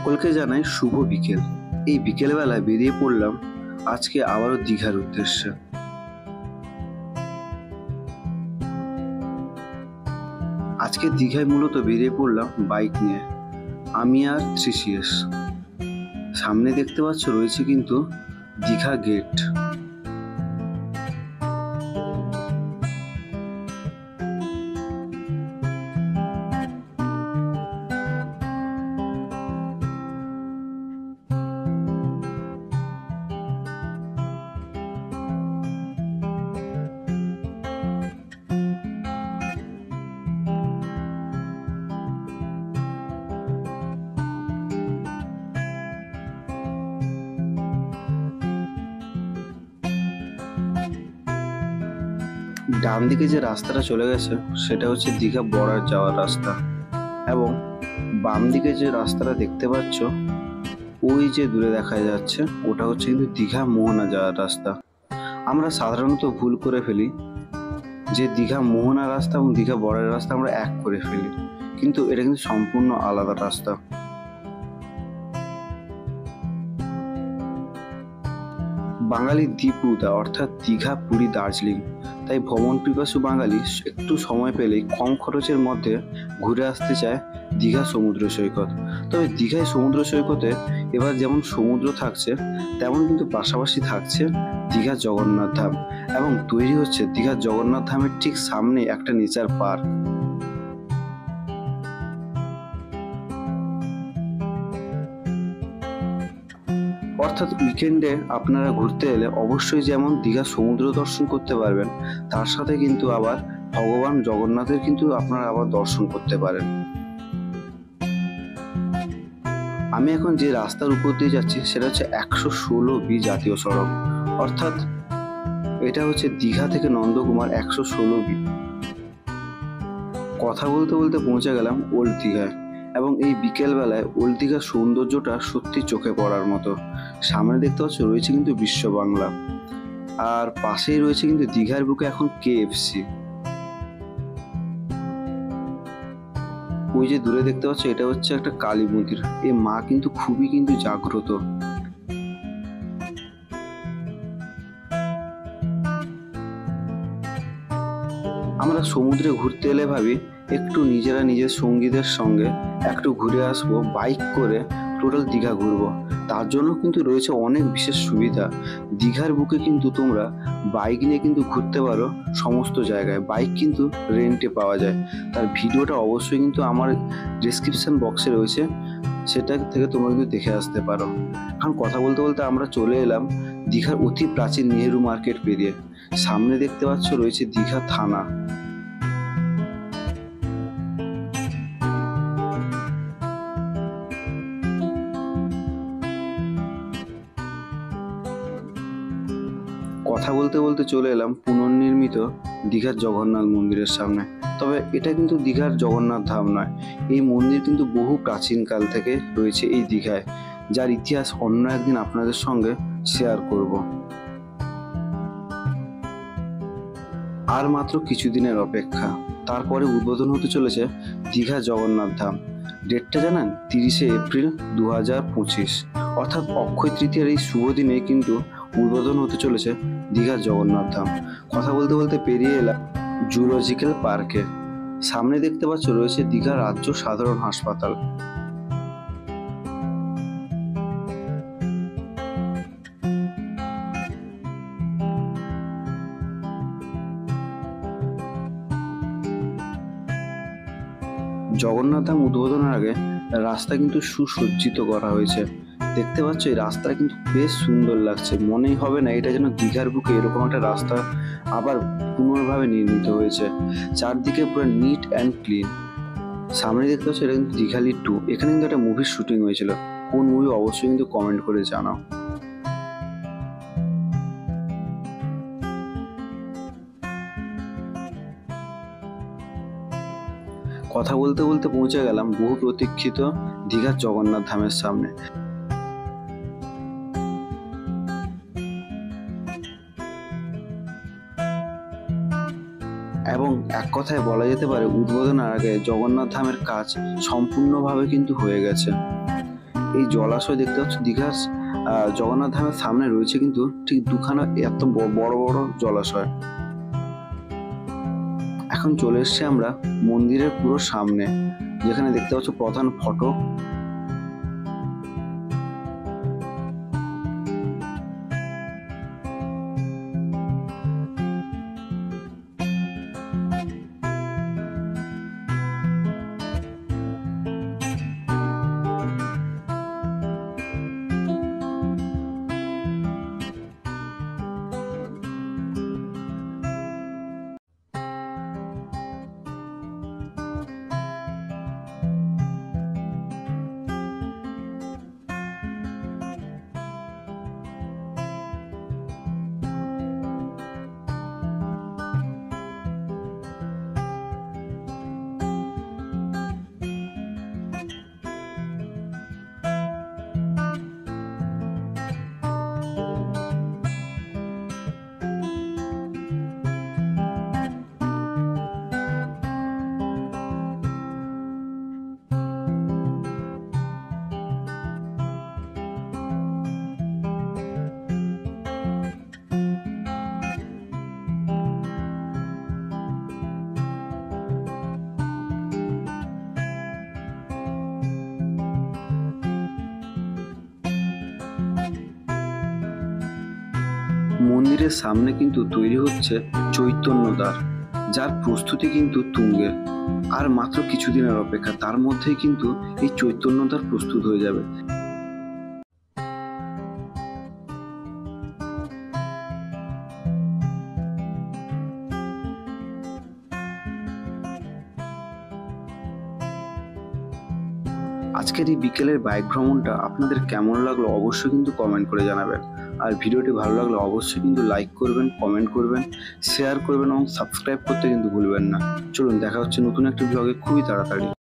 সকলকে জানাই শুভ বিকেল। এই বিকেলবেলায় বেরিয়ে পড়লাম আজকে আবারও দীঘার উদ্দেশ্যে। আজকে দীঘায় মূলত বেরিয়ে পড়লাম বাইক নিয়ে, আমি আর 3CS। সামনে দেখতে পাচ্ছ রয়েছে কিন্তু দীঘা গেট। ডান দিকে যে রাস্তাটা চলে গেছে সেটা হচ্ছে দীঘা বর্ডার যাওয়ার রাস্তা, এবং বাম দিকে যে রাস্তাটা দেখতে পাচ্ছ ওই যে দূরে দেখা যাচ্ছে ওটা হচ্ছে কিন্তু দীঘা মোহনা যাওয়ার রাস্তা। আমরা সাধারণত ভুল করে ফেলি যে দীঘা মোহনা রাস্তা এবং দীঘা বর্ডারের রাস্তা আমরা এক করে ফেলি, কিন্তু এটা কিন্তু সম্পূর্ণ আলাদা রাস্তা। বাঙালির দ্বীপরুদা অর্থাৎ দীঘা, পুরী, দার্জিলিং, তাই ভ্রমণ পিপাসু বাঙালি একটু সময় পেলেই কম খরচের মধ্যে ঘুরে আসতে চায় দীঘা সমুদ্র সৈকত। তবে দীঘায় সমুদ্র সৈকতে এবার যেমন সমুদ্র থাকছে তেমন কিন্তু পাশাপাশি থাকছে দীঘা জগন্নাথ ধাম, এবং তৈরি হচ্ছে দীঘা জগন্নাথ ধামের ঠিক সামনে একটা নেচার পার্ক। অর্থাৎ উইকেন্ডে আপনারা ঘুরতে এলে অবশ্যই যেমন দীঘা সমুদ্র দর্শন করতে পারবেন, তার সাথে কিন্তু আবার ভগবান জগন্নাথের কিন্তু আপনারা আবার দর্শন করতে পারেন। আমি এখন যে রাস্তার উপর দিয়ে যাচ্ছি সেটা হচ্ছে 116B জাতীয় সড়ক, অর্থাৎ এটা হচ্ছে দীঘা থেকে নন্দকুমার 116B। কথা বলতে বলতে পৌঁছে গেলাম ওল্ড দীঘায়, এবং এই বিকেল বেলায় ওল্ড দীঘার সৌন্দর্যটা সত্যি চোখে পড়ার মতো। সামনে দেখতে পাচ্ছ রয়েছে কিন্তু বিশ্ব বাংলা, আর পাশেই রয়েছে কিন্তু দীঘার বুকে এখন KFC। ওই যে দূরে দেখতে পাচ্ছ এটা হচ্ছে একটা কালী মন্দির, এই মা কিন্তু খুবই কিন্তু জাগ্রত। আমরা সমুদ্রে ঘুরতে এলে ভাবি একটু নিজেরা নিজের সঙ্গীদের সঙ্গে একটু ঘুরে আসবো, বাইক করে টোটাল দীঘা ঘুরবো। তার জন্য কিন্তু রয়েছে অনেক বিশেষ সুবিধা। দীঘার বুকে কিন্তু তোমরা বাইক নিয়ে কিন্তু ঘুরতে পারো সমস্ত জায়গায়, বাইক কিন্তু রেন্টে পাওয়া যায়। তার ভিডিওটা অবশ্যই কিন্তু আমার ডেসক্রিপশন বক্সে রয়েছে, সেটা থেকে তোমরা কিন্তু দেখে আসতে পারো। এখন কথা বলতে বলতে আমরা চলে এলাম দীঘার অতি প্রাচীন নেহেরু মার্কেট পেরিয়ে। সামনে দেখতে পাচ্ছ রয়েছে দীঘা থানা। কথা বলতে বলতে চলে এলাম পুনর্নির্মিত দীঘার জগন্নাথ মন্দিরের সামনে। তবে এটা কিন্তু দীঘার জগন্নাথ ধাম নয়, এই মন্দির কিন্তু বহু প্রাচীনকাল থেকে রয়েছে এই দীঘায়, যার ইতিহাস অন্য একদিন আপনাদের সঙ্গে শেয়ার করব। আর মাত্র কিছুদিনের অপেক্ষা, তারপরে উদ্বোধন হতে চলেছে দীঘা জগন্নাথ ধাম। ডেটটা জানেন? 30শে এপ্রিল 2025, অর্থাৎ অক্ষয় তৃতীয়ার এই শুভ দিনে কিন্তু উদ্বোধন হতে চলেছে দীঘার জগন্নাথ ধাম। কথা বলতে বলতে পেরিয়ে এলাম জুলজিক্যাল পার্কে। সামনে দেখতে পাচ্ছ রয়েছে দীঘা রাজ্য সাধারণ হাসপাতাল। জগন্নাথ ধাম উদ্বোধনের আগে রাস্তা কিন্তু সুসজ্জিত করা হয়েছে। দেখতে পাচ্ছ এই রাস্তাটা কিন্তু বেশ সুন্দর লাগছে, মনেই হবে না এটা যেন দীঘার বুকে এরকম একটা রাস্তা আবার পুনর্ভাবে নির্মিত হয়েছে। চারদিকে পুরো নিট অ্যান্ড ক্লিন। সামনে দেখতে পাচ্ছ এটা কিন্তু দীঘালি 2, এখানে কিন্তু একটা মুভির শুটিং হয়েছিল। কোন মুভি অবশ্যই কিন্তু কমেন্ট করে জানাও। কথা বলতে বলতে পৌঁছে গেলাম বহু প্রতীক্ষিত দীঘার জগন্নাথ ধামের সামনে। এবং এক কথায় বলা যেতে পারে উদ্বোধনের আগে জগন্নাথ ধামের কাজ সম্পূর্ণভাবে কিন্তু হয়ে গেছে। এই জলাশয় দেখতে পাচ্ছ দীঘার জগন্নাথ ধামের সামনে রয়েছে কিন্তু ঠিক দুখানা এত বড় বড় জলাশয়। এখন চলে এসেছি আমরা মন্দিরের পুরো সামনে, যেখানে দেখতে পাচ্ছ প্রধান ফটক। মন্দিরের সামনে কিন্তু তৈরি হচ্ছে চৈতন্যদ্বার, যার প্রস্তুতি কিন্তু তুঙ্গে। আর মাত্র কিছুদিনের অপেক্ষা, তার মধ্যেই কিন্তু এই চৈতন্যদ্বার প্রস্তুত হয়ে যাবে। আজকের এই বিকেলের বাইক ভ্রমণটা আপনাদের কেমন লাগলো অবশ্যই কিন্তু কমেন্ট করে জানাবেন। আর ভিডিওটি ভালো লাগলে অবশ্যই কিন্তু লাইক করবেন, কমেন্ট করবেন, শেয়ার করবেন এবং সাবস্ক্রাইব করতে কিন্তু ভুলবেন না। চলুন দেখা হচ্ছে নতুন একটি ব্লগে খুবই তাড়াতাড়ি।